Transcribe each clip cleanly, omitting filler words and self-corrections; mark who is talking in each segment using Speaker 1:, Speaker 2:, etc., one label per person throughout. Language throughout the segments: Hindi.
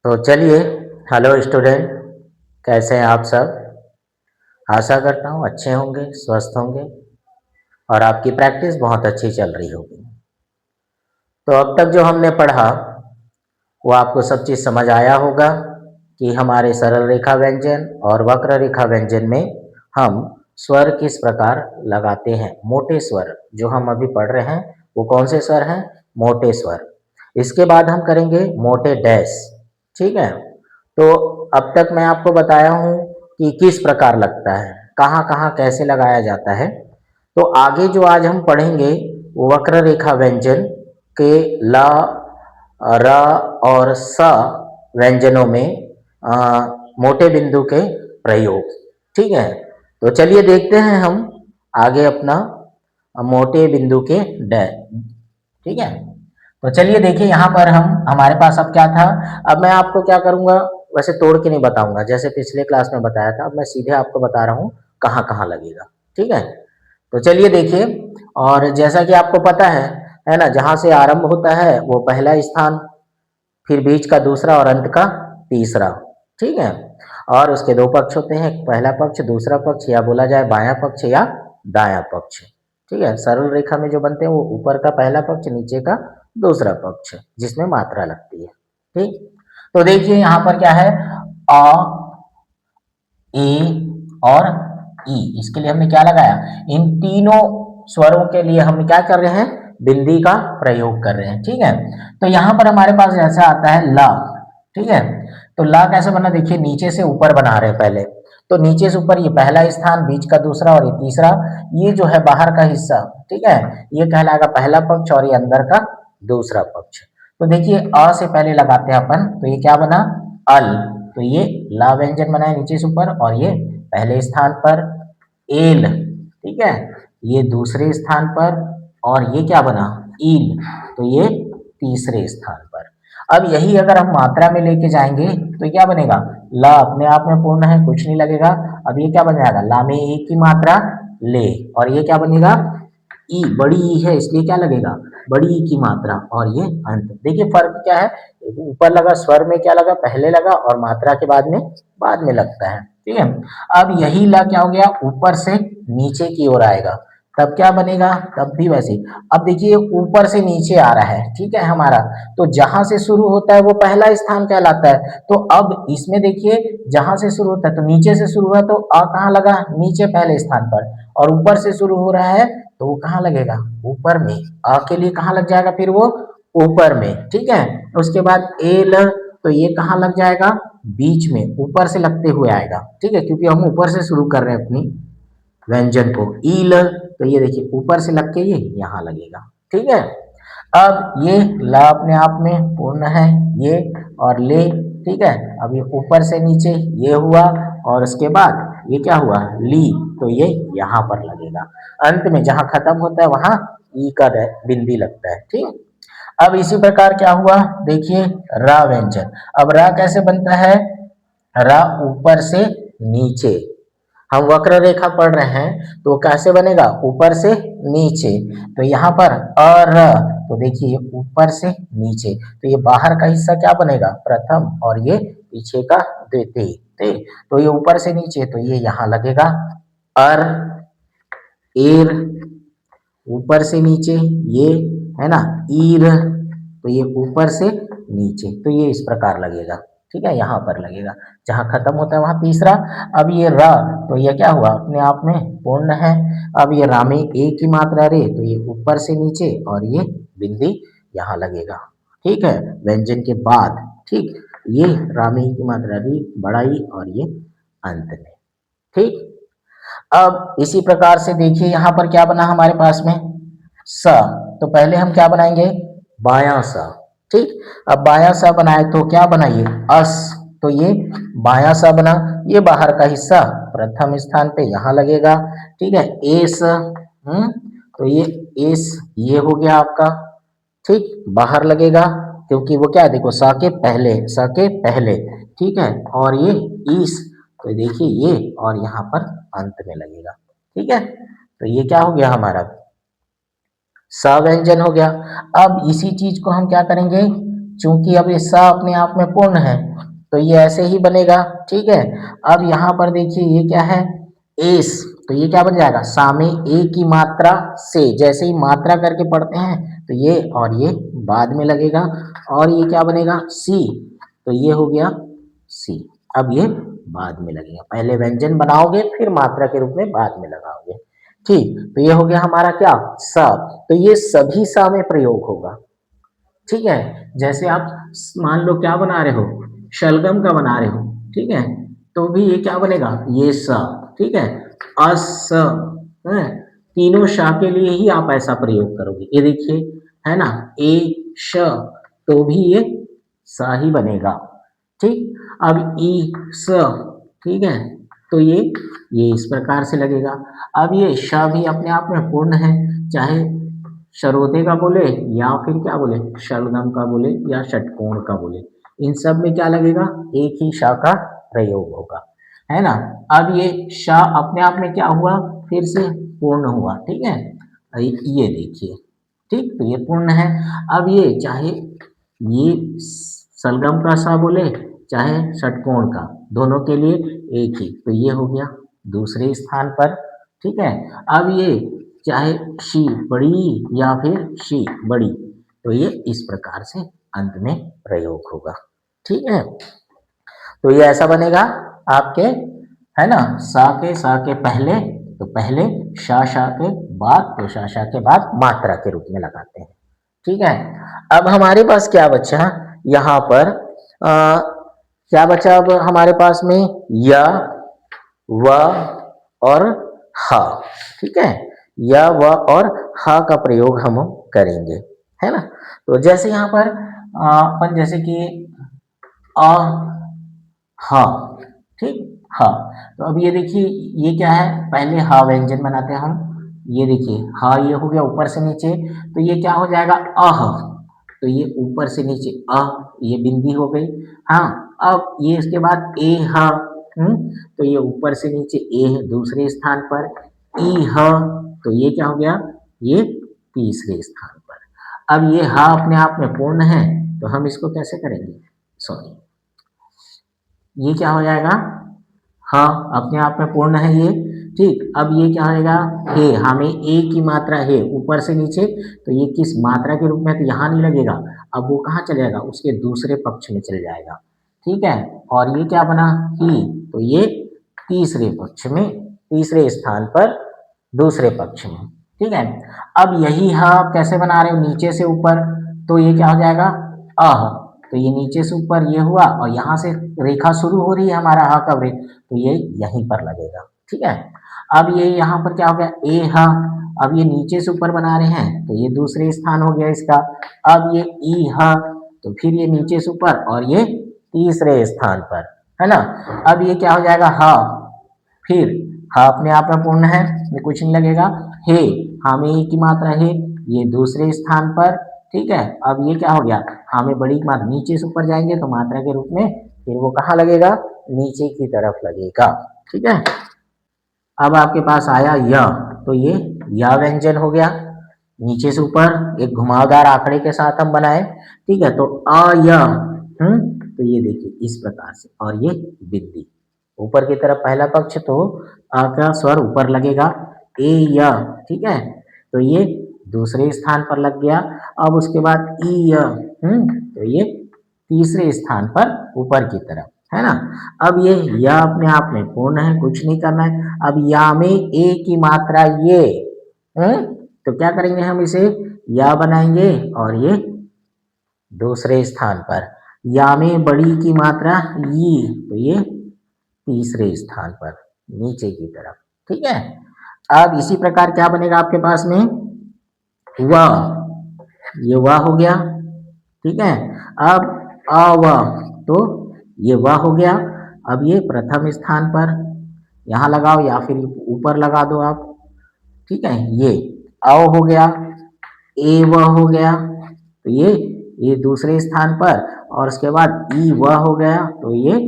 Speaker 1: तो चलिए, हेलो स्टूडेंट, कैसे हैं आप सब। आशा करता हूँ अच्छे होंगे, स्वस्थ होंगे और आपकी प्रैक्टिस बहुत अच्छी चल रही होगी। तो अब तक जो हमने पढ़ा वो आपको सब चीज़ समझ आया होगा कि हमारे सरल रेखा व्यंजन और वक्र रेखा व्यंजन में हम स्वर किस प्रकार लगाते हैं। मोटे स्वर जो हम अभी पढ़ रहे हैं वो कौन से स्वर हैं? मोटे स्वर। इसके बाद हम करेंगे मोटे डैश। ठीक है। तो अब तक मैं आपको बताया हूँ कि किस प्रकार लगता है, कहाँ कहाँ कैसे लगाया जाता है। तो आगे जो आज हम पढ़ेंगे वो वक्र रेखा व्यंजन के ल, र और स व्यंजनों में मोटे बिंदु के प्रयोग। ठीक है। तो चलिए देखते हैं हम आगे अपना मोटे बिंदु के डै। ठीक है। तो चलिए देखिए, यहाँ पर हमारे पास अब क्या था। अब मैं आपको क्या करूँगा, वैसे तोड़ के नहीं बताऊंगा जैसे पिछले क्लास में बताया था। अब मैं सीधे आपको बता रहा हूँ कहाँ कहाँ लगेगा। ठीक है। तो चलिए देखिए, और जैसा कि आपको पता है ना, जहाँ से आरंभ होता है वो पहला स्थान, फिर बीच का दूसरा और अंत का तीसरा। ठीक है। और उसके दो पक्ष होते हैं, पहला पक्ष दूसरा पक्ष, या बोला जाए बायां पक्ष या दायां पक्ष। ठीक है। सरल रेखा में जो बनते हैं वो ऊपर का पहला पक्ष, नीचे का दूसरा पक्ष, जिसमें मात्रा लगती है। ठीक। तो देखिए यहाँ पर क्या है, अ, ए और ई। इसके लिए हमने क्या लगाया, इन तीनों स्वरों के लिए हम क्या कर रहे हैं, बिंदी का प्रयोग कर रहे हैं। ठीक है। तो यहाँ पर हमारे पास जैसा आता है ला। ठीक है। तो ला कैसे बना, देखिए नीचे से ऊपर बना रहे हैं पहले। तो नीचे से ऊपर ये पहला स्थान, बीच का दूसरा और ये तीसरा। ये जो है बाहर का हिस्सा, ठीक है, ये कहलाएगा पहला पक्ष और ये अंदर का दूसरा पक्ष। तो देखिए अ से पहले लगाते हैं अपन, तो ये क्या बना, अल। तो ये ला व्यंजन बना है नीचे से ऊपर, और ये पहले स्थान पर एल। ठीक है। ये दूसरे स्थान पर, और ये क्या बना, ईल। तो ये तीसरे स्थान पर। अब यही अगर हम मात्रा में लेके जाएंगे तो क्या बनेगा, ला अपने आप में पूर्ण है, कुछ नहीं लगेगा। अब ये क्या बन जाएगा, ला में एक की मात्रा ले, और ये क्या बनेगा, ई, बड़ी ई है इसलिए क्या लगेगा, बड़ी ई की मात्रा, और ये अंत। देखिए फर्क क्या है, ऊपर लगा स्वर में क्या लगा, पहले लगा, और मात्रा के बाद में लगता है। ठीक है। अब यही ला क्या हो गया, ऊपर से नीचे की ओर आएगा, तब क्या बनेगा, तब भी वैसे ही। अब देखिए ऊपर से नीचे आ रहा है, ठीक है हमारा, तो जहां से शुरू होता है वो पहला स्थान कहलाता है। तो अब इसमें देखिए जहां से शुरू होता है, तो नीचे से शुरू हुआ तो अ कहाँ लगा, नीचे पहले स्थान पर, और ऊपर से शुरू हो रहा है तो वो कहाँ लगेगा, ऊपर में। अ के लिए कहाँ लग जाएगा फिर वो, ऊपर में। ठीक है। उसके बाद एल, तो ये कहाँ लग जाएगा, बीच में, ऊपर से लगते हुए आएगा। ठीक है, क्योंकि हम ऊपर से शुरू कर रहे हैं अपनी व्यंजन को। ईल, तो ये देखिए ऊपर से लग के ये यहाँ लगेगा। ठीक है। अब ये ला अपने आप में पूर्ण है, ये और ले। ठीक है। अब ये ऊपर से नीचे ये हुआ, और उसके बाद ये क्या हुआ, ली। तो ये यहाँ पर लगेगा, अंत में जहां खत्म होता है वहां ई का बिंदी लगता है। ठीक। अब इसी प्रकार क्या हुआ, देखिए रा व्यंजन। अब रा कैसे बनता है, रा ऊपर से नीचे। हम वक्र रेखा पढ़ रहे हैं तो कैसे बनेगा, ऊपर से नीचे। तो यहाँ पर अर, तो देखिए ऊपर से नीचे, तो ये बाहर का हिस्सा क्या बनेगा, प्रथम, और ये पीछे का द्वितीय। ठीक। तो ये ऊपर से नीचे, तो ये यहाँ लगेगा अर, एर, ऊपर से नीचे ये है ना, ईर, तो ये ऊपर से नीचे, तो ये इस प्रकार लगेगा। ठीक है, यहाँ पर लगेगा, जहां खत्म होता है वहां तीसरा। अब ये र, तो ये क्या हुआ, अपने आप में पूर्ण है। अब ये रा में एक की मात्रा रे, तो ये ऊपर से नीचे, और ये बिंदी यहाँ लगेगा। ठीक है, व्यंजन के बाद। ठीक। ये रा में ई की मात्रा री, बड़ाई, और ये अंत में। ठीक। अब इसी प्रकार से देखिए यहाँ पर क्या बना हमारे पास में, स। तो पहले हम क्या बनाएंगे, बायां सा। ठीक। अब बायां सा बनाए तो क्या बनाइए, अस। तो ये बायां सा बना, ये बाहर का हिस्सा प्रथम स्थान पे यहाँ लगेगा। ठीक है। एस, तो ये एस, ये हो गया आपका। ठीक, बाहर लगेगा, क्योंकि वो क्या है, देखो सा के पहले, सा के पहले। ठीक है। और ये ईस, तो देखिए ये, और यहाँ पर अंत में लगेगा। ठीक है। तो ये क्या हो गया हमारा, स व्यंजन हो गया। अब इसी चीज को हम क्या करेंगे, चूंकि अब ये स अपने आप में पूर्ण है तो ये ऐसे ही बनेगा। ठीक है, अब यहाँ पर देखिए ये क्या है, एस, तो ये क्या बन जाएगा, सा में ए की मात्रा से, जैसे ही मात्रा करके पढ़ते हैं तो ये और ये बाद में लगेगा, और ये क्या बनेगा, सी, तो ये हो गया सी। अब ये बाद में लगेगा, पहले व्यंजन बनाओगे फिर मात्रा के रूप में बाद में लगाओगे। ठीक, तो ये हो गया हमारा क्या, स, तो ये सभी सा में प्रयोग होगा। ठीक है, जैसे आप मान लो क्या बना रहे हो, शलगम का बना रहे हो, ठीक है, तो भी ये क्या बनेगा, ये स। ठीक है, अस, है, तीनों श के लिए ही आप ऐसा प्रयोग करोगे। ये देखिए है ना, ए श, तो भी ये स ही बनेगा। ठीक, अब ई स, ठीक है, तो ये इस प्रकार से लगेगा। अब ये श भी अपने आप में पूर्ण है, चाहे शरोते का बोले या फिर क्या बोले, शलगम का बोले या षटकोण का बोले, इन सब में क्या लगेगा, एक ही श का प्रयोग होगा, है ना। अब ये श अपने आप में क्या हुआ, फिर से पूर्ण हुआ। ठीक है, ये देखिए, ठीक, तो ये पूर्ण है। अब ये चाहे ये सलगम का सा बोले चाहे षटकोण का, दोनों के लिए एक ही, तो ये हो गया दूसरे स्थान पर। ठीक है, अब ये चाहे शी बड़ी या फिर शी बड़ी, तो ये इस प्रकार से अंत में प्रयोग होगा। ठीक है, तो ये ऐसा बनेगा आपके, है ना, सा के पहले, तो पहले शा के बाद, तो शा के बाद मात्रा के रूप में लगाते हैं। ठीक है, अब हमारे पास क्या बचा यहाँ पर, क्या बचा अब हमारे पास में, य, व और ह। ठीक है, य, व और ह का प्रयोग हम करेंगे, है ना। तो जैसे यहाँ पर अपन जैसे कि अ, ह, ठीक, ह, तो अब ये देखिए ये क्या है, पहले ह व्यंजन बनाते हैं हम, ये देखिए ह, ये हो गया ऊपर से नीचे, तो ये क्या हो जाएगा, अह, तो ये ऊपर से नीचे अ, ये बिंदी हो गई। हाँ, अब ये इसके बाद ए ह, तो ये ऊपर से नीचे ए है दूसरे स्थान पर, ई ह, तो ये क्या हो गया, ये तीसरे स्थान पर। अब ये ह अपने आप में पूर्ण है, तो हम इसको कैसे करेंगे, सॉरी, ये क्या हो जाएगा, हाँ अपने आप में पूर्ण है ये। ठीक, अब ये क्या होगा, हे, हमें ए की मात्रा है ऊपर से नीचे, तो ये किस मात्रा के रूप में, तो यहाँ नहीं लगेगा, अब वो कहाँ चले जाएगा, उसके दूसरे पक्ष में चले जाएगा। ठीक है, और ये क्या बना, ही, तो ये तीसरे पक्ष में, तीसरे स्थान पर, दूसरे पक्ष में। ठीक है, अब यही ह आप कैसे बना रहे हो, नीचे से ऊपर, तो ये क्या हो जाएगा, अह, तो ये नीचे से ऊपर ये हुआ, और यहाँ से रेखा शुरू हो रही है हमारा ह का वृत्त, तो ये यहीं पर लगेगा। ठीक है, अब ये यहाँ पर क्या हो गया, ए ह, अब ये नीचे से ऊपर बना रहे हैं, तो ये दूसरे स्थान हो गया इसका। अब ये ई ह, तो फिर ये नीचे से ऊपर, और ये तीसरे स्थान पर, है ना। अब ये क्या हो जाएगा, ह, फिर ह अपने आप में पूर्ण है, ये कुछ नहीं लगेगा, हे, हमें ए की मात्रा है, ये दूसरे स्थान पर। ठीक है, अब ये क्या हो गया, हमें बड़ी की मात्रा, नीचे से ऊपर जाएंगे तो मात्रा के रूप में, फिर वो कहाँ लगेगा, नीचे की तरफ लगेगा। ठीक है, अब आपके पास आया य, तो ये या व्यंजन हो गया, नीचे से ऊपर एक घुमावदार आंकड़े के साथ हम बनाए। ठीक है, तो अ य, तो ये देखिए इस प्रकार से, और ये बिंदी ऊपर की तरफ पहला पक्ष, तो अ का स्वर ऊपर लगेगा, ए य, ठीक है, तो ये दूसरे स्थान पर लग गया। अब उसके बाद ई य, तो ये तीसरे स्थान पर ऊपर की तरफ, है ना। अब ये या अपने आप में पूर्ण है, कुछ नहीं करना है। अब या में ए की मात्रा ये, तो क्या करेंगे हम इसे, या बनाएंगे, और ये दूसरे स्थान पर, या में बड़ी की मात्रा ये, तो ये तीसरे स्थान पर, नीचे की तरफ। ठीक है, अब इसी प्रकार क्या बनेगा आपके पास में, व, ये व हो गया। ठीक है, अब अव, तो ये व हो गया। अब ये प्रथम स्थान पर यहाँ लगाओ या फिर ऊपर लगा दो आप। ठीक है, ये अव हो गया, ए व हो गया, तो ये दूसरे स्थान पर, और उसके बाद ई व हो गया, तो ये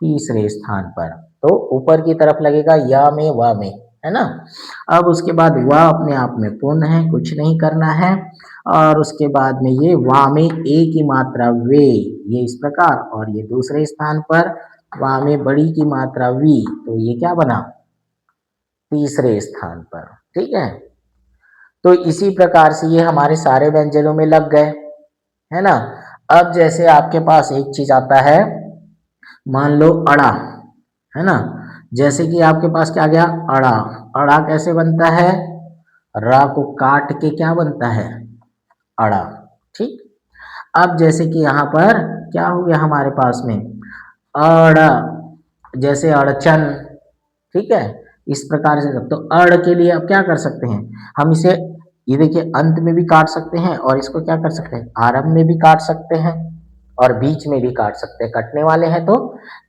Speaker 1: तीसरे स्थान पर, तो ऊपर की तरफ लगेगा या में व में, है ना। अब उसके बाद व अपने आप में पूर्ण है, कुछ नहीं करना है। और उसके बाद में ये वा में ए की मात्रा वे, ये इस प्रकार, और ये दूसरे स्थान पर वा में बड़ी की मात्रा वी, तो ये क्या बना तीसरे स्थान पर। ठीक है, तो इसी प्रकार से ये हमारे सारे व्यंजनों में लग गए, है ना। अब जैसे आपके पास एक चीज आता है, मान लो अड़ा, है ना। जैसे कि आपके पास क्या गया अड़ा, अड़ा कैसे बनता है, रा को काट के क्या बनता है अड़ा। ठीक, अब जैसे कि यहाँ पर क्या हो गया हमारे पास में अड़, जैसे अड़चन, ठीक है, इस प्रकार से। तो अड़ के लिए अब क्या कर सकते हैं हम इसे, ये देखिए अंत में भी काट सकते हैं और इसको क्या कर सकते हैं आरंभ में भी काट सकते हैं और बीच में भी काट सकते हैं, कटने वाले हैं तो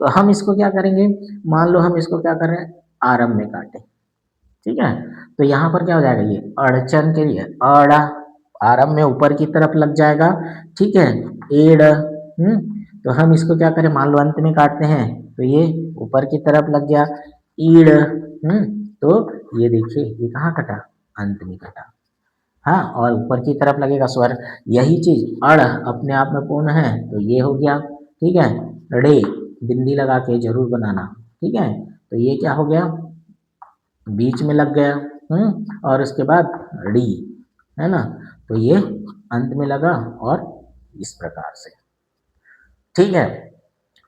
Speaker 1: हम इसको क्या करेंगे, मान लो हम इसको क्या कर रहे हैं आरंभ में काटें। ठीक है, तो यहाँ पर क्या हो जाएगा ये अड़चन के लिए अड़ा, आरंभ में ऊपर की तरफ लग जाएगा। ठीक है, एड़, तो हम इसको क्या करें, मान लो अंत में काटते हैं तो ये ऊपर की तरफ लग गया ईड़, तो ये देखिए ये कहाँ कटा अंत में कटा। हाँ, और ऊपर की तरफ लगेगा स्वर। यही चीज अड़ अपने आप में पूर्ण है तो ये हो गया। ठीक है, रे बिंदी लगा के जरूर बनाना। ठीक है, तो ये क्या हो गया बीच में लग गया, और उसके बाद डी, है ना, तो ये अंत में लगा और इस प्रकार से। ठीक है,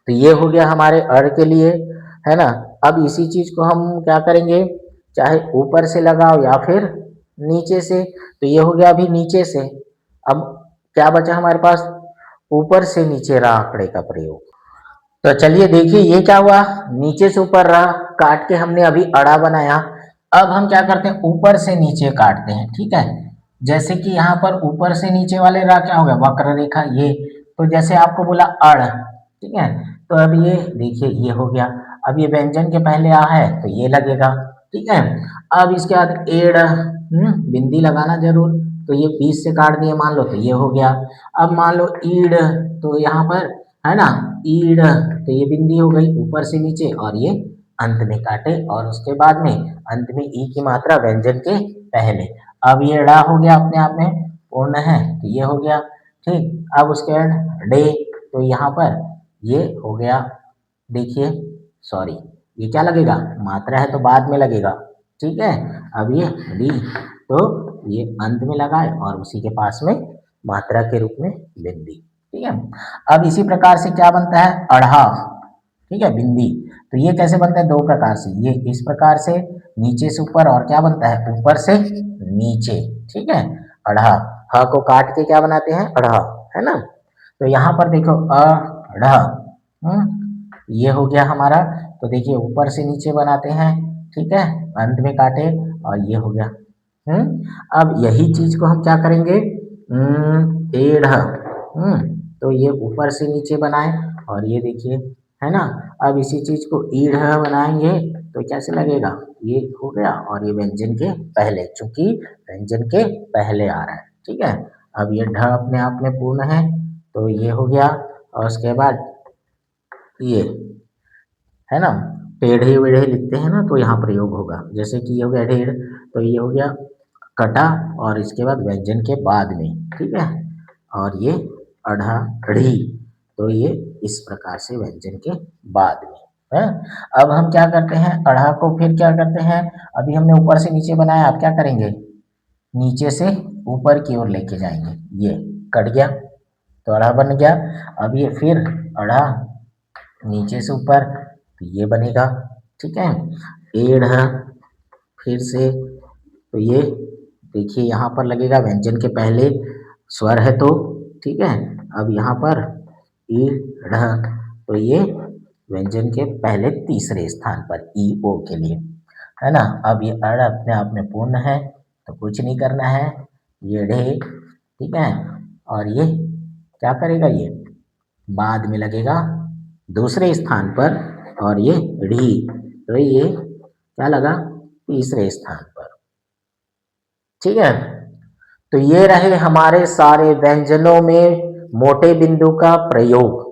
Speaker 1: तो ये हो गया हमारे अड़ के लिए, है ना। अब इसी चीज को हम क्या करेंगे, चाहे ऊपर से लगाओ या फिर नीचे से, तो ये हो गया अभी नीचे से। अब क्या बचा हमारे पास, ऊपर से नीचे रहा आंकड़े का प्रयोग। तो चलिए देखिए ये क्या हुआ, नीचे से ऊपर रहा काट के हमने अभी अड़ा बनाया। अब हम क्या करते हैं ऊपर से नीचे काटते हैं। ठीक है, जैसे कि यहाँ पर ऊपर से नीचे वाले रहा क्या हो गया वक्र रेखा ये, तो जैसे आपको बोला अड़, ठीक है, तो अब ये देखिए ये हो गया। अब ये व्यंजन के पहले आ है तो ये लगेगा। ठीक है, अब इसके बाद एड़, बिंदी लगाना जरूर, तो ये बीच से काट दिए मान लो तो ये हो गया। अब मान लो ईड़, तो यहाँ पर है ना ईड़, तो ये बिंदी हो गई ऊपर से नीचे और ये अंत में काटे, और उसके बाद में अंत में ई की मात्रा व्यंजन के पहले। अब ये ड़ा हो गया अपने आप में पूर्ण है तो ये हो गया। ठीक, अब उसके बाद डे, तो यहाँ पर ये हो गया। देखिए सॉरी ये क्या लगेगा मात्रा है तो बाद में लगेगा। ठीक है, अब ये डी, तो ये अंत में लगाए और उसी के पास में मात्रा के रूप में बिंदी। ठीक है, अब इसी प्रकार से क्या बनता है अढ़ा। ठीक है, बिंदी, तो ये कैसे बनता है दो प्रकार से, ये इस प्रकार से नीचे से ऊपर, और क्या बनता है ऊपर से नीचे। ठीक है, अढ़ा, ह को काट के क्या बनाते हैं अढ़ा, है ना। तो यहाँ पर देखो अढ़ा, ये हो गया हमारा। तो देखिए ऊपर से नीचे बनाते हैं, ठीक है, अंत में काटे और ये हो गया। अब यही चीज को हम क्या करेंगे एढ़, तो ये ऊपर से नीचे बनाए और ये देखिए, है ना। अब इसी चीज को ईढ़ बनाएंगे तो कैसे लगेगा, ये हो गया और ये व्यंजन के पहले, चूंकि व्यंजन के पहले आ रहा है। ठीक है, अब ये ढ अपने आप में पूर्ण है तो ये हो गया, और उसके बाद ये, है ना, टेढ़े वेढ़े लिखते हैं ना तो यहाँ प्रयोग होगा। जैसे कि ये हो गया ढेढ़, तो ये हो गया कटा और इसके बाद व्यंजन के बाद में। ठीक है, और ये अढ़ा ढ़ी, तो ये इस प्रकार से व्यंजन के बाद में है। अब हम क्या करते हैं अढ़ा को फिर क्या करते हैं, अभी हमने ऊपर से नीचे बनाया, अब क्या करेंगे नीचे से ऊपर की ओर लेके जाएंगे। ये कट गया तो अढ़ा बन गया। अब ये फिर अढ़ा नीचे से ऊपर तो ये बनेगा। ठीक है, एढ़ फिर से, तो ये देखिए यहाँ पर लगेगा व्यंजन के पहले स्वर है तो। ठीक है, अब यहाँ पर ईढ़, तो ये व्यंजन के पहले तीसरे स्थान पर ई ओ के लिए, है ना। अब ये अड़ अपने आप में पूर्ण है तो कुछ नहीं करना है, ये ढे, ठीक है, और ये क्या करेगा ये बाद में लगेगा दूसरे स्थान पर, और ये ढी, तो ये क्या लगा तीसरे स्थान पर। ठीक है, तो ये रहे हमारे सारे व्यंजनों में मोटे बिंदु का प्रयोग,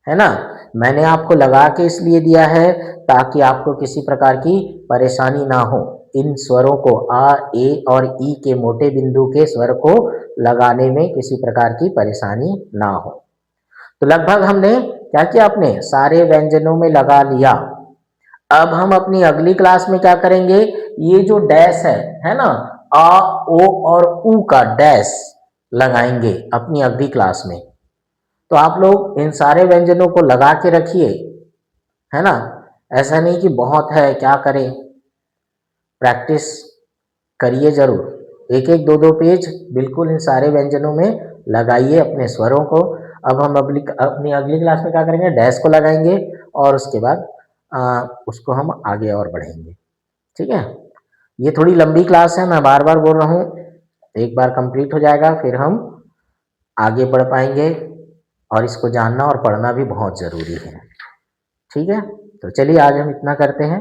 Speaker 1: है ना। मैंने आपको लगा के इसलिए दिया है ताकि आपको किसी प्रकार की परेशानी ना हो। इन स्वरों को आ, ए और ई के मोटे बिंदु के स्वर को लगाने में किसी प्रकार की परेशानी ना हो। तो लगभग हमने क्या किया, अपने सारे व्यंजनों में लगा लिया। अब हम अपनी अगली क्लास में क्या करेंगे, ये जो डैश है ना, आ, ओ और ऊ का डैश लगाएंगे अपनी अगली क्लास में। तो आप लोग इन सारे व्यंजनों को लगा के रखिए, है ना। ऐसा नहीं कि बहुत है क्या करें, प्रैक्टिस करिए जरूर। एक एक दो दो पेज बिल्कुल इन सारे व्यंजनों में लगाइए अपने स्वरों को। अब हम अपनी अगली क्लास में क्या करेंगे, डैश को लगाएंगे और उसके बाद उसको हम आगे और बढ़ेंगे। ठीक है, ये थोड़ी लंबी क्लास है, मैं बार बार बोल रहा हूँ। एक बार कंप्लीट हो जाएगा फिर हम आगे बढ़ पाएंगे, और इसको जानना और पढ़ना भी बहुत ज़रूरी है। ठीक है, तो चलिए आज हम इतना करते हैं।